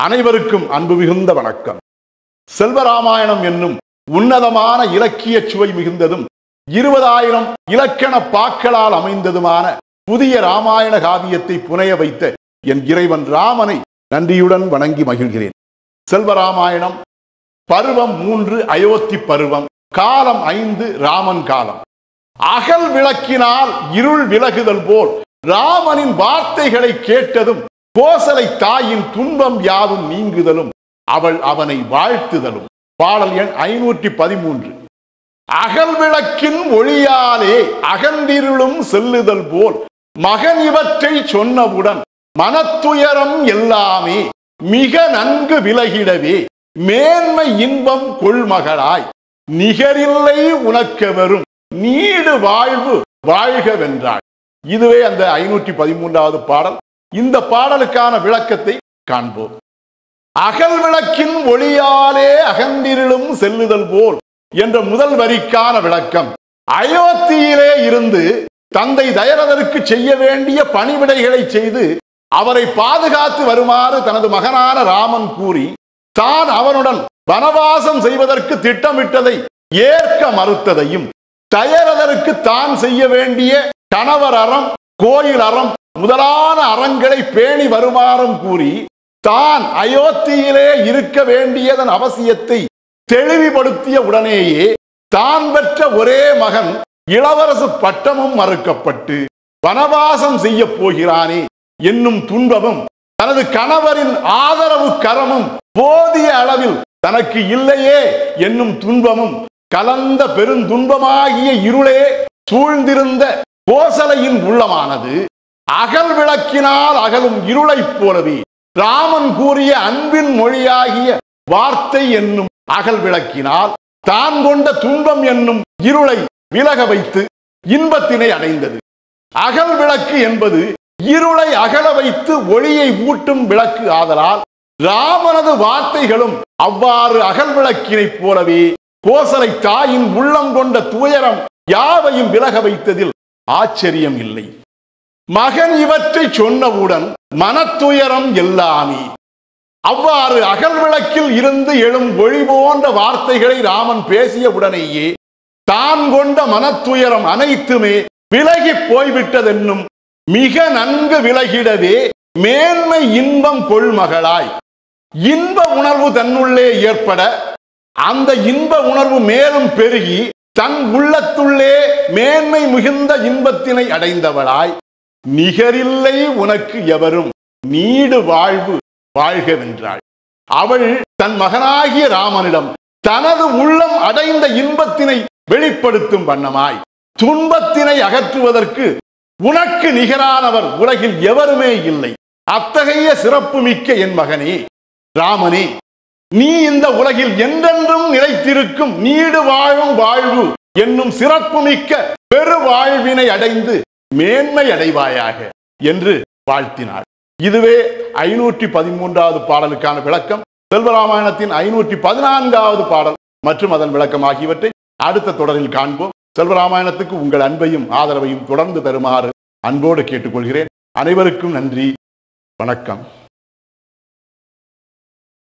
அனைவருக்கும் அன்பு மிகுந்த வணக்கம். செல்வராமாயணம் என்னும் உன்னதமான இலக்கிய சுவை மிகுந்ததும் 20,000 இலக்கண பாக்களால் அமைந்ததுமான புதிய ராமாயண காவியத்தை புனைய வைத்த என் இறைவன் ராமனை நன்றியுடன் வணங்கி மகிழ்கிறேன். செல்வராமாயணம் பருவம் 3 அயோத்தி பருவம், காலம் 5 ராமன் காலம். அகல் விளக்கினால் இருள் விலகுதல் போல் ராமனின் வார்த்தைகளை கேட்டதும் கோசலை தாயின் துன்பம் யாவும் நீங்குதலும் அவள் அவனை வாழ்த்துதலும். பாடல் எண் 513. அகல் விளக்கின் ஒளியாலே அகன்றிருளும் செல்லுதல் போல் மகன் இவற்றை சொன்னவுடன் மனத்துயரம் எல்லாமே மிக நன்கு விலகிடவே மேன்மை இன்பம் கொள்மகளாய் நிகரில்லை உனக்கெவரும் நீடு வாழ்வு வாழ்கவென்றாள். இதுவே அந்த 513வது பாடல். இந்த பாடலுக்கான விளக்கத்தை காண்போம். அகல் விளக்கின் ஒளியாலே அகன்றிருளும் செல்லுதல் போல் என்ற முதல் வரிக்கான விளக்கம், அயோத்தியிலே இருந்து தந்தை தயரதருக்கு செய்ய வேண்டிய பணிவிடைகளை செய்து அவரை பாதுகாத்து வருமாறு தனது மகனான ராமன் கூறி தான் அவனுடன் வனவாசம் செய்வதற்கு திட்டமிட்டதை ஏற்க மறுத்ததையும், தயரதருக்கு தான் செய்ய வேண்டிய கணவர் அறம், கோயில் அறம் முதலான அறங்களை பேணி வருமாறும் கூறி தான் அயோத்தியிலே இருக்க வேண்டியதன் அவசியத்தை தெளிவுபடுத்திய உடனேயே தான் பெற்ற ஒரே மகன் இளவரசு பட்டமும் மறுக்கப்பட்டு வனவாசம் செய்ய போகிறானே என்னும் துன்பமும், தனது கணவரின் ஆதரவு கரமும் போதிய அளவில் தனக்கு இல்லையே என்னும் துன்பமும் கலந்த பெருந்துன்பமாகிய இருளே சூழ்ந்திருந்த கோசலையின் உள்ளமானது அகல் விளக்கினால் அகலும் இருளைப் போலவே ராமன் கூறிய அன்பின் மொழியாகிய வார்த்தை என்னும் அகல் விளக்கினால் தான் கொண்ட துன்பம் என்னும் இருளை விலக வைத்து இன்பத்தினை அடைந்தது. அகல் விளக்கு என்பது இருளை அகல வைத்து ஒளியை ஊட்டும் விளக்கு ஆதலால் ராமனது வார்த்தைகளும் அவ்வாறு அகல் விளக்கினைப் போலவே கோசலை தாயின் உள்ளம் கொண்ட துயரம் யாவையும் விலக வைத்ததில் ஆச்சரியம் இல்லை. மகன் இவற்றை சொன்னவுடன் மனத்துயரம் எல்லாமே. அவ்வாறு அகல் விளக்கில் இருந்து எழும் ஒளி போன்ற வார்த்தைகளை ராமன் பேசிய உடனேயே தான் கொண்ட மனத்துயரம் அனைத்துமே விலகி போய்விட்டதென்னும் மிக நன்கு விலகிடவே மேன்மை இன்பம் கொள்மகளாய் இன்ப உணர்வு தன்னுள்ளே ஏற்பட அந்த இன்ப உணர்வு மேலும் பெருகி தன் உள்ளத்துள்ளே மேன்மை மிகுந்த இன்பத்தினை அடைந்தவளாய் நிகரில்லை உனக்கு எவரும் நீடு வாழ்வு வாழ்கவென்றாள். அவள் தன் மகனாகிய ராமனிடம் தனது உள்ளம் அடைந்த இன்பத்தினை வெளிப்படுத்தும் வண்ணமாய் துன்பத்தினை அகற்றுவதற்கு உனக்கு நிகரானவர் உலகில் எவருமே இல்லை, அத்தகைய சிறப்பு மிக்க என் மகனே ராமனே, நீ இந்த உலகில் என்றென்றும் நிலைத்திருக்கும் நீடு வாழும் வாழ்வு என்னும் சிறப்பு மிக்க பெரு வாழ்வினை அடைந்து மேன்மை அடைவாயாக என்று வாழ்த்தினார். இதுவே 513வது பாடலுக்கான விளக்கம். செல்வராமாயணத்தின் 514வது பாடல் மற்றும் அதன் விளக்கம் ஆகியவற்றை அடுத்த தொடரில் காண்போம். செல்வராமாயணத்துக்கு உங்கள் அன்பையும் ஆதரவையும் தொடர்ந்து தருமாறு அன்போடு கேட்டுக்கொள்கிறேன். அனைவருக்கும் நன்றி, வணக்கம்.